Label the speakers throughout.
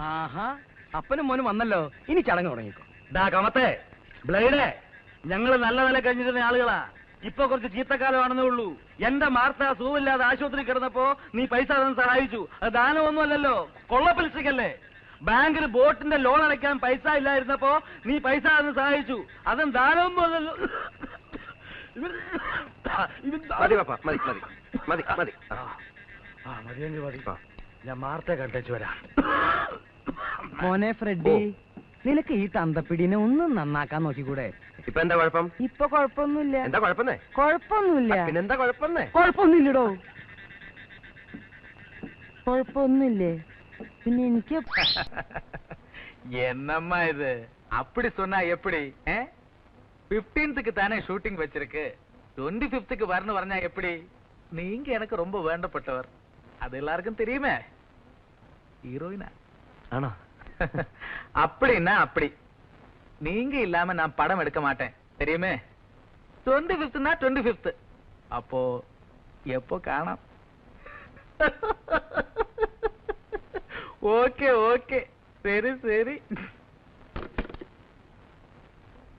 Speaker 1: ആഹാ, അപ്പനും മോനും വന്നല്ലോ. ഇനി ചടങ്ങ് തുടങ്ങിക്കോ.
Speaker 2: കമത്തെ ബ്ലേഡേ, ഞങ്ങള് നല്ല നില കഴിഞ്ഞിരുന്ന ആളുകളാ. ഇപ്പൊ കുറച്ച് ചീത്തക്കാലമാണെന്നേ ഉള്ളൂ. എന്റെ മാർത്ത സൂവില്ലാതെ ആശുപത്രി കിടന്നപ്പോ നീ പൈസ തന്ന് സഹായിച്ചു. അത് ദാനമൊന്നും അല്ലല്ലോ, കൊള്ളപ്പലിശക്കല്ലേ. ബാങ്കിൽ ബോട്ടിന്റെ ലോൺ അടയ്ക്കാൻ പൈസ ഇല്ലായിരുന്നപ്പോ നീ പൈസ തന്ന് സഹായിച്ചു. അതും ദാനമൊന്നും അല്ലല്ലോ. മതിയെങ്കിൽ മതി. ഞാൻ മാർത്തെ കണ്ടേച്ചു വരാം.
Speaker 1: മോനെ ഫ്രെഡി, നിനക്ക് ഈ തന്തപ്പിടിനെ ഒന്നും നന്നാക്കാൻ നോക്കിക്കൂടെ?
Speaker 3: ഇപ്പൊ എന്താ കുഴപ്പം?
Speaker 1: ഇപ്പൊ കുഴപ്പമൊന്നുമില്ല.
Speaker 3: എന്താ കുഴപ്പന്നേ?
Speaker 1: കുഴപ്പമൊന്നുമില്ല.
Speaker 3: പിന്നെന്താ കുഴപ്പന്നേ?
Speaker 1: കുഴപ്പമൊന്നുമില്ലടോ, കുഴപ്പമൊന്നുമില്ലേ? പിന്നെ എനിക്ക്
Speaker 4: என்னம்மா இது அப்படி சொன்னா எப்படி? 15க்கு தானே ஷூட்டிங் வச்சிருக்கு, 25க்கு வரணும் പറഞ്ഞാ எப்படி? நீங்க எனக்கு ரொம்ப வேண்டப்பட்டவர், அது எல்லாருக்கும் தெரியுமே. ஹீரோயினா
Speaker 3: ஆனா
Speaker 4: அப்படின்னா அப்படி. நீங்க இல்லாம நான் படம் எடுக்க மாட்டேன், தெரியுமே. 25னா 25. அப்போ எப்போ காணாம்? ഓക്കെ ഓക്കെ, ശരി ശരി.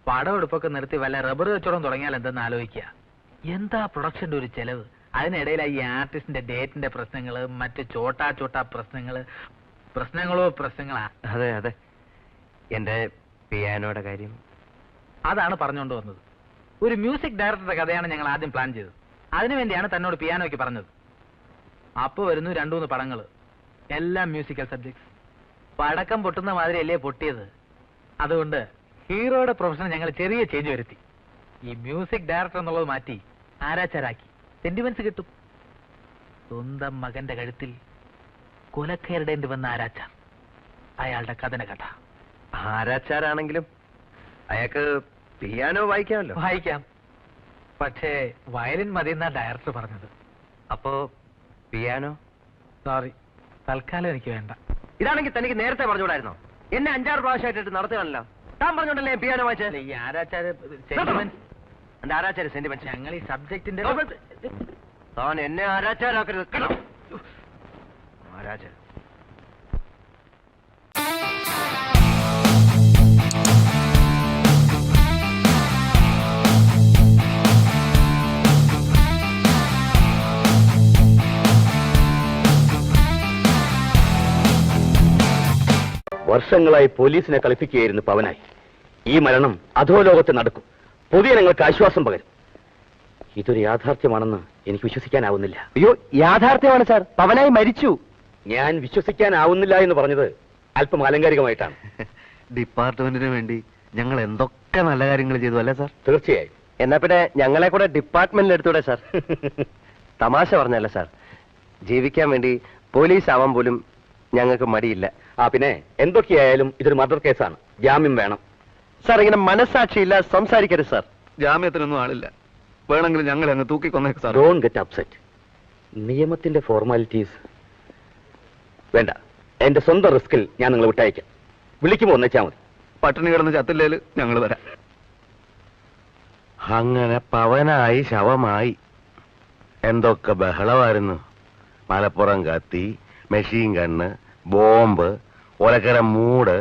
Speaker 4: പടം എടുപ്പൊക്കെ നിർത്തി വല്ല റബ്ബർ കച്ചവടം തുടങ്ങിയാൽ എന്തെന്ന് ആലോചിക്കുക. എന്താ പ്രൊഡക്ഷന്റെ ഒരു ചെലവ്? അതിനിടയിൽ ഈ ആർട്ടിസ്റ്റിന്റെ ഡേറ്റിന്റെ പ്രശ്നങ്ങള്, മറ്റ് ചോട്ടാ ചോട്ടാ പ്രശ്നങ്ങളോ പ്രശ്നങ്ങളാ.
Speaker 3: അതെ അതെ, എന്റെ പിയാനോയുടെ കാര്യം
Speaker 4: അതാണ് പറഞ്ഞുകൊണ്ട് വന്നത്. ഒരു മ്യൂസിക് ഡയറക്ടറുടെ കഥയാണ് ഞങ്ങൾ ആദ്യം പ്ലാൻ ചെയ്തത്. അതിനുവേണ്ടിയാണ് തന്നോട് പിയാനോയ്ക്ക് പറഞ്ഞത്. അപ്പൊ വരുന്നു 2-3 പടങ്ങള്, എല്ലാം മ്യൂസിക്കൽ സബ്ജക്ട്സ്. പടക്കം പൊട്ടുന്ന മാതിരിയല്ലേ പൊട്ടിയത്. അതുകൊണ്ട് ഹീറോയുടെ പ്രൊഫഷൻ ഞങ്ങൾ ചെറിയ ചേഞ്ച് വരുത്തി. ഈ മ്യൂസിക് ഡയറക്ടർ എന്നുള്ളത് മാറ്റി ആരാച്ചാരാക്കി. സെന്റിമെന്റ്സ് കിട്ടും. സ്വന്തം മകന്റെ കഴുത്തിൽ കൊലക്കേറിടേണ്ടി വന്ന ആരാച്ചാർ, അയാളുടെ കഥന കഥ.
Speaker 3: ആരാച്ചാരാണെങ്കിലും അയാൾക്ക് പിയാനോ വായിക്കാമല്ലോ.
Speaker 4: വായിക്കാം, പക്ഷേ വയലിൻ മതിയെന്നാ ഡയറക്ടർ പറഞ്ഞത്.
Speaker 3: അപ്പോ പിയാനോ?
Speaker 4: സോറി, തൽക്കാലം എനിക്ക് വേണ്ട.
Speaker 3: ഇതാണെങ്കിൽ തനിക്ക് നേരത്തെ പറഞ്ഞുകൂടായിരുന്നോ? എന്നെ 5-6 പ്രാവശ്യമായിട്ട് നടത്തുകയാണല്ലോ. താൻ പറഞ്ഞോണ്ടല്ലേ പിയാനോ വായിച്ചത്?
Speaker 4: ഈ ആരാച്ചാര് സെന്റിമെന്റ്സ്,
Speaker 3: എന്റെ ആരാച്ചാര് സെന്റിമെന്റ്സ്.
Speaker 4: ഞങ്ങൾ ഈ സബ്ജക്റ്റിന്റെ
Speaker 3: താൻ എന്നെ ആരാച്ചാരാക്കരുത്. ആരാച്ചാർ
Speaker 5: വർഷങ്ങളായി പോലീസിനെ കളിപ്പിക്കുകയായിരുന്നു പവനായി. ഈ മരണം അധോലോകത്ത് നടക്കും, പൊതുജനങ്ങൾക്ക് ആശ്വാസം പകരും. ഇതൊരു യാഥാർത്ഥ്യമാണെന്ന് എനിക്ക് വിശ്വസിക്കാനാവുന്നില്ല.
Speaker 3: അയ്യോ, യാഥാർത്ഥ്യമാണ് സാർ. പവനായി മരിച്ചു.
Speaker 5: ഞാൻ വിശ്വസിക്കാനാവുന്നില്ല എന്ന് പറഞ്ഞത് അല്പം ആലങ്കാരികമായിട്ടാണ്.
Speaker 3: ഡിപ്പാർട്ട്മെന്റിന് വേണ്ടി ഞങ്ങൾ എന്തൊക്കെ നല്ല കാര്യങ്ങൾ ചെയ്തു അല്ലേ സാർ?
Speaker 5: തീർച്ചയായും.
Speaker 3: എന്നാ പിന്നെ ഞങ്ങളെ കൂടെ ഡിപ്പാർട്ട്മെന്റിൽ എടുത്തൂടെ സാർ? തമാശ പറഞ്ഞല്ല സാർ, ജീവിക്കാൻ വേണ്ടി പോലീസ് ആവാൻ പോലും ഞങ്ങൾക്ക് മടിയില്ല.
Speaker 5: പിന്നെ എന്തൊക്കെയായാലും ഇതൊരു മർഡർ കേസാണ്, ജാമ്യം വേണം.
Speaker 3: സാർ, ഇങ്ങനെ മനസ്സാക്ഷിയില്ല സംസാരിക്കരുത് സാർ.
Speaker 5: ജാമ്യത്തിനൊന്നും ആളില്ല, വേണമെങ്കിൽ ഞങ്ങൾ അങ്ങ് തൂക്കിക്കൊന്നേക്ക് സാർ. Don't get upset. നിയമത്തിന്റെ ഫോർമാലിറ്റീസ് വേണ്ട. എന്റെ സ്വന്തം റിസ്കിൽ ഞാൻ നിങ്ങളെ വിട്ടയക്കാം. വിളിക്കുമ്പോൾ ഒന്നിച്ചാൽ മതി. പട്ടിണി കിടന്ന് ചത്തില്ലേല് ഞങ്ങൾ വരാം.
Speaker 3: അങ്ങനെ പവനായി ശവമായി. എന്തൊക്കെ ബഹളമായിരുന്നു. മലപ്പുറം കത്തി, മെഷീൻ ഗണ്ണ്, ബോംബ്, ഒലക്കര മൂട്.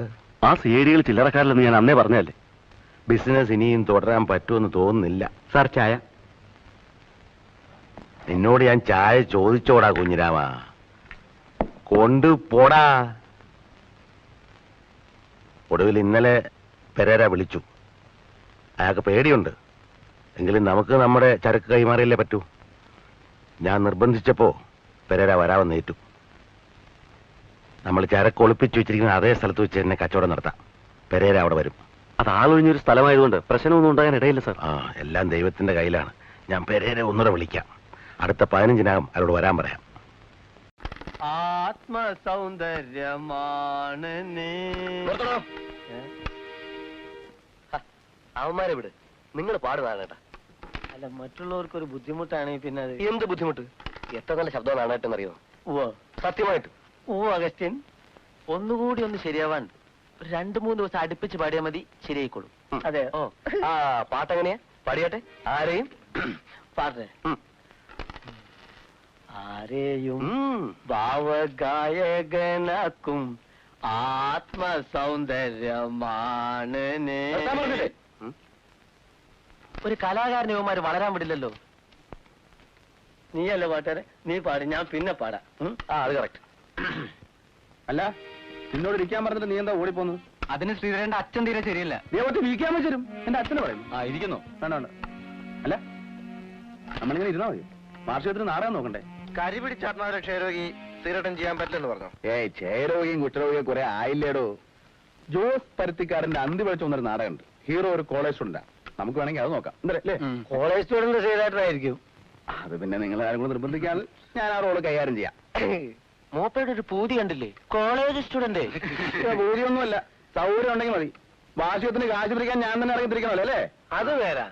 Speaker 5: ആ സേരികൾ ചില്ലറക്കാരില്ലെന്ന് ഞാൻ അന്നേ പറഞ്ഞല്ലേ.
Speaker 3: ബിസിനസ് ഇനിയും തുടരാൻ പറ്റുമെന്ന് തോന്നുന്നില്ല.
Speaker 5: സാർ ചായ?
Speaker 3: നിന്നോട് ഞാൻ ചായ ചോദിച്ചോടാ കുഞ്ഞിരാമ, കൊണ്ടുപോടാ. ഒടുവിൽ ഇന്നലെ പെരേര വിളിച്ചു. അയാൾക്ക് പേടിയുണ്ട്, എങ്കിലും നമുക്ക് നമ്മുടെ ചരക്ക് കൈമാറിയല്ലേ പറ്റൂ. ഞാൻ നിർബന്ധിച്ചപ്പോ പെരേര വരാമെന്നേറ്റു. നമ്മൾ ചരക്ക് ഒളിപ്പിച്ചു വെച്ചിരിക്കുന്ന അതേ സ്ഥലത്ത് വെച്ച് തന്നെ കച്ചവടം നടത്താം. പെരേര അവിടെ വരും.
Speaker 5: അത് ആളൊഴിഞ്ഞൊരു സ്ഥലമായതുകൊണ്ട് പ്രശ്നമൊന്നും ഉണ്ടാകാൻ ഇടയില്ല സാർ.
Speaker 3: എല്ലാം ദൈവത്തിന്റെ കയ്യിലാണ്. ഞാൻ പെരേര ഒന്നുകൂടെ വിളിക്കാം. അടുത്ത 15-നകം അവരോട് വരാൻ പറയാം. ആത്മസൗന്ദര്യമാണ് അവന്മാരെ വിട്, നിങ്ങൾ പാടുന്നതാണ് കേട്ടാ.
Speaker 1: അല്ല, മറ്റുള്ളവർക്ക് ഒരു ബുദ്ധിമുട്ടാണെങ്കിൽ പിന്നെ അത്
Speaker 3: എന്ത് ബുദ്ധിമുട്ട്? എത്ര നല്ല ശബ്ദമാണ് നാട്ടെന്നറിയോ? സത്യമായിട്ട്.
Speaker 1: അഗസ്റ്റിൻ, ഒന്നുകൂടി ഒന്ന് ശരിയാവാൻ 2-3 ദിവസം അടുപ്പിച്ച് പാടിയാൽ മതി, ശരിയായിക്കോളും. അതെ.
Speaker 3: പാട്ടെങ്ങനെയാ? പാടിയാട്ടെ. ആരെയും
Speaker 1: പാടേ. ആരെയും ഭാവഗായകനാക്കും ആത്മസൗന്ദര്യമാണ് ഒരു കലാകാരൻ ഇവന്മാര് വളരാൻ വിടില്ലല്ലോ. നീയല്ലേ പാട്ടുകാരെ, നീ പാടി, ഞാൻ പിന്നെ പാടാം.
Speaker 3: അത് കറക്റ്റ്.
Speaker 5: അല്ല നിന്നോട് ഇരിക്കാൻ പറഞ്ഞിട്ട് നീ എന്താ ഓടിപ്പോന്നു?
Speaker 3: അതിന് ശ്രീധരന്റെ അച്ഛൻ തീരെ ശരിയല്ല.
Speaker 5: നീ ഒറ്റ ഇരിക്കാൻ വെച്ചരും. എന്റെ അച്ഛനെ പറയും. ഇരിക്കുന്നു. വേണ്ട വേണ്ട. അല്ല നമ്മളിങ്ങനെ ഇരുന്നാ മതി. വാർഷികത്തിന് നാടകം നോക്കണ്ടേ?
Speaker 3: കരി പിടിച്ചാത്മാവിനെ ക്ഷയരോഗി ശ്രീധരൻ ചെയ്യാൻ പറ്റില്ലെന്ന് പറഞ്ഞു.
Speaker 5: ഏയ് ക്ഷയരോഗിയും കുഷ്ഠരോഗിയും കുറെ ആയില്ലേടോ. ജോസ് പരുത്തിക്കാരന്റെ അന്തി പഠിച്ചു വന്നൊരു നാടകമുണ്ട്. ഹീറോ ഒരു കോളേജ് സ്റ്റുഡന്റാ. നമുക്ക് വേണമെങ്കിൽ അത് നോക്കാം. എന്തല്ലേ?
Speaker 3: കോളേജ് സ്റ്റുഡന്റ് ശ്രീധരനായിരിക്കും.
Speaker 5: അത് പിന്നെ നിങ്ങൾ ആരും കൂടെ നിർബന്ധിക്കാൻ ഞാൻ ആ റോള് കൈകാര്യം ചെയ്യാം.
Speaker 1: മൂപ്പയുടെ ഒരു പൂതി കണ്ടില്ലേ, കോളേജ് സ്റ്റുഡന്റ്.
Speaker 5: ഭൂരിയൊന്നുമല്ല, സൗകര്യം ഉണ്ടെങ്കിൽ മതി. വാർഷികത്തിന് കാശ് പിടിക്കാൻ ഞാൻ തന്നെ ഇറങ്ങിത്തിരിക്കണല്ലോ അല്ലേ?
Speaker 3: അത് വേറെ.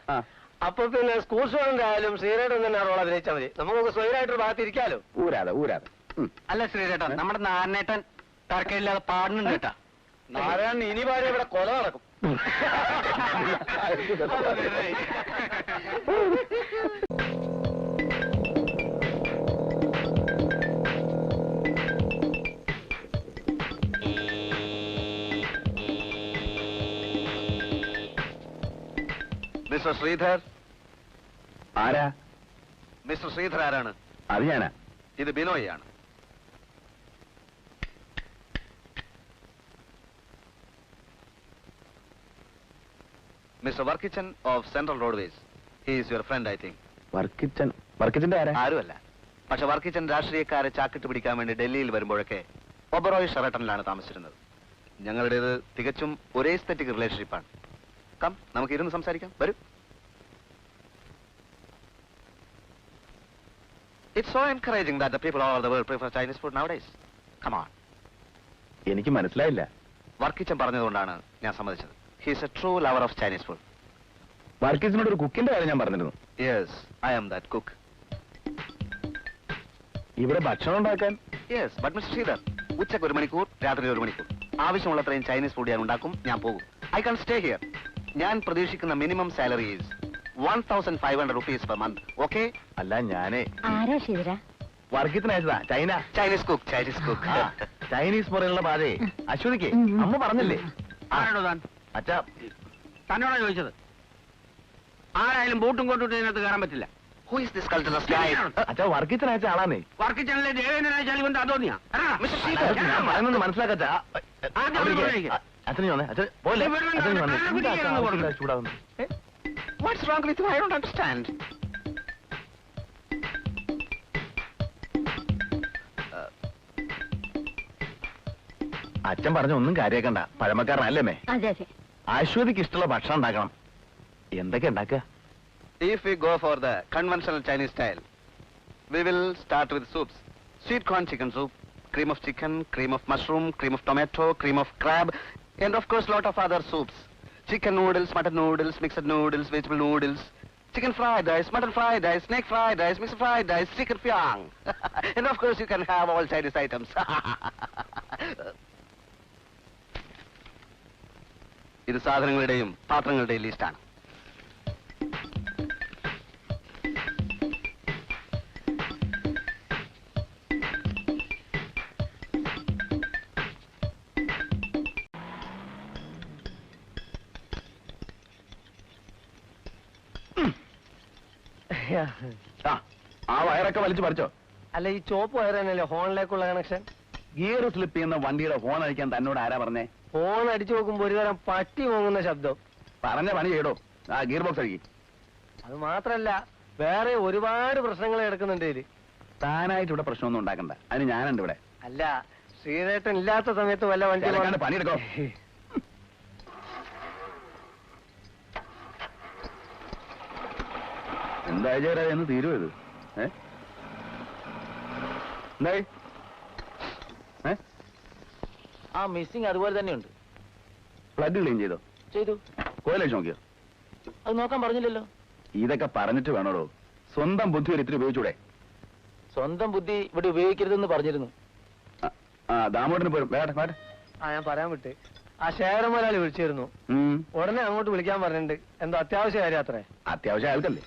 Speaker 3: അപ്പൊ പിന്നെ സ്കൂൾ സ്റ്റുഡന്റ് ആയാലും ശ്രീധരൻ തന്നെ റോൾ അഭിനയിച്ചാൽ മതി. നമുക്ക് സ്വയമായിട്ടൊരു ഭാഗത്തിരിക്കാലോ.
Speaker 5: ഊരാതെ ഊരാതെ.
Speaker 3: അല്ല ശ്രീധരൻ, നമ്മുടെ നാരായണേട്ടൻ തർക്കമില്ലാതെ പാടുന്നുണ്ട് കേട്ടാ. നാരായണൻ ഇനി പാടി ഇവിടെ കൊല നടക്കും.
Speaker 5: മിസ്റ്റർ ശ്രീധർ. ആരാ?
Speaker 3: മിസ്റ്റർ ശ്രീധർ ആരാണ്?
Speaker 5: അത് ഞാനാ.
Speaker 3: ഇത് ബിനോയാണ്. Mister Varkichan of central roadways. He is your friend I think.
Speaker 5: വർക്കിച്ചന്റെ ആരാ?
Speaker 3: ആരുമല്ല, പക്ഷെ വർക്കിച്ചൻ രാഷ്ട്രീയക്കാരെ ചാക്കിട്ട് പിടിക്കാൻ വേണ്ടി ഡൽഹിയിൽ വരുമ്പോഴൊക്കെ ഒബറോയ് ഷെറട്ടണിലാണ് താമസിച്ചിരുന്നത്. ഞങ്ങളുടേത് തികച്ചും ഒരേ എസ്തെറ്റിക് റിലേഷൻഷിപ്പാണ്. കം, നമുക്ക് ഇരുന്ന് സംസാരിക്കാം. വരൂ. It's so encouraging that the people all over the world prefer Chinese food nowadays. Come on.
Speaker 5: എനിക്ക് മനസ്സിലായില്ല.
Speaker 3: വർക്കിച്ചൻ പറഞ്ഞതുകൊണ്ടാണ് ഞാൻ സമ്മതിച്ചത്. He is a true lover of Chinese food.
Speaker 5: വർക്കിച്ചിനോട് ഒരു കുക്കിന്റെ കാര്യം ഞാൻ പറഞ്ഞിരുന്നു.
Speaker 3: Yes, I am that cook.
Speaker 5: ഇവിടെ ഭക്ഷണം ഉണ്ടാക്കാൻ?
Speaker 3: Yes, but Mr. Sridhar, ഉച്ചക്ക് 1 മണിക്കൂർ, രാത്രി 1 മണിക്കൂർ, ആവശ്യമുള്ളത്രയും ചൈനീസ് ഫുഡ് ഞാൻ ഉണ്ടാക്കും. ഞാൻ പോകും. I can stay here. ഞാൻ പ്രതീക്ഷിക്കുന്ന minimum salary is 1,500 rupees per month. Okay?
Speaker 5: അല്ല ഞാനേ
Speaker 6: ആരാ ശ്രീധര?
Speaker 5: വർക്കിച്ചിനയച്ചതാ.
Speaker 3: Chinese cook.
Speaker 5: ചൈനീസ് മുറയുള്ള പാതേ അശ്വതിക്ക് അമ്മ പറഞ്ഞില്ലേ?
Speaker 2: ആരാണോ താൻ?
Speaker 5: അച്ഛാ
Speaker 2: തന്നോടാ ചോദിച്ചത്. ആരായാലും ബൂട്ടും കൊണ്ടിട്ട് ഇതിനകത്ത് കയറാൻ പറ്റില്ല.
Speaker 3: Who is this cultural guy?
Speaker 5: അച്ഛാ വർക്കിച്ചിനയച്ച ആളാന്നേ.
Speaker 2: വർക്ക് ചാനലിലെ ദേവേന്ദ്രനായ ഇവന്റെ അതോന്നിയാ.
Speaker 3: Mr. Sridhar,
Speaker 5: ഞാൻ പറയുന്നത് മനസ്സിലാക്കച്ചാ. അച്ഛനെ വന്നേ. അച്ഛൻ പോലെ അച്ഛനെ വന്നേ. ചൂടാവുന്നു.
Speaker 3: what's wrong with you? I don't understand.
Speaker 5: അച്ഛൻ പറഞ്ഞ ഒന്നും കാര്യാക്കണ്ട. പഴമക്കാരനല്ലേ?
Speaker 6: അതെ അതെ.
Speaker 5: അശ്വതിക്ക് ഇഷ്ടമുള്ള ഭക്ഷണം ഉണ്ടാക്കണം. എന്തൊക്കെ ഉണ്ടാക്കുക?
Speaker 3: If we go for the conventional Chinese style, we will start with soups. Sweet corn chicken soup, cream of chicken, cream of mushroom, cream of tomato, cream of crab, and of course lot of other soups. Chicken noodles, mutton noodles, mixed noodles, vegetable noodles, chicken fried rice, mutton fried rice, snake fried rice, mixed fried rice, chicken pyang. And of course you can have all Chinese items. ഇത് സാധനങ്ങളുടെയും പാത്രങ്ങളുടെയും ലിസ്റ്റാണ്.
Speaker 5: ആ വയറൊക്കെ വലിച്ചു പറിച്ചോ?
Speaker 3: അല്ല, ഈ ചോപ്പ് wire തന്നെയല്ലേ ഹോണിലേക്കുള്ള connection?
Speaker 5: Gear slip ചെയ്യുന്ന വണ്ടിയുടെ ഹോൺ അടിക്കാൻ തന്നോട് ആരാ പറഞ്ഞേ?
Speaker 3: ഹോൺ അടിച്ചു നോക്കുമ്പോ ഒരു തരം പട്ടി മോങ്ങുന്ന ശബ്ദം.
Speaker 5: പറഞ്ഞ പണി ചെയ്യടോ. ആ ഗിയർ ബോക്സ് അടിക്കും.
Speaker 3: അത് മാത്രല്ല, വേറെ ഒരുപാട് പ്രശ്നങ്ങൾ കിടക്കുന്നുണ്ട് ഇതില്.
Speaker 5: താനായിട്ട് ഇവിടെ പ്രശ്നമൊന്നും ഉണ്ടാക്കണ്ട. അതിന് ഞാനുണ്ട് ഇവിടെ.
Speaker 3: അല്ല, ശ്രീധേട്ടൻ ഇല്ലാത്ത സമയത്ത് വല്ല വണ്ടി
Speaker 5: പണിയെടുക്കോ. എന്തായാലും എന്ന് തീരുവോ ഇത്? എന്തായി?
Speaker 1: ആ മിസ്സിംഗ് അതുപോലെ തന്നെയുണ്ട്.
Speaker 5: പ്ലഗ് ക്ലീൻ ചെയ്തോ?
Speaker 1: ചെയ്തു.
Speaker 5: കോയിലേജ് നോക്കിയോ?
Speaker 1: അത് നോക്കാൻ പറഞ്ഞില്ലല്ലോ.
Speaker 5: ഇതൊക്കെ പറഞ്ഞിട്ട് വേണോടോ. സ്വന്തം ബുദ്ധി ഒരു ഇത്തിരി ഉപയോഗിച്ചൂടെ?
Speaker 1: സ്വന്തം ബുദ്ധി ഇവിടെ ഉപയോഗിക്കരുതെന്ന് പറഞ്ഞിരുന്നു.
Speaker 5: ദാമോട്ടിന് പോരും. വേട്ടെ.
Speaker 3: ഞാൻ പറയാൻ വിട്ട്. ആ ശേഖരൻ മുതലാളി വിളിച്ചിരുന്നു. ഉടനെ അങ്ങോട്ട് വിളിക്കാൻ പറഞ്ഞിട്ടുണ്ട്. എന്തോ അത്യാവശ്യ കാര്യം അത്രേ.
Speaker 5: അത്യാവശ്യം ആൾക്കല്ലേ?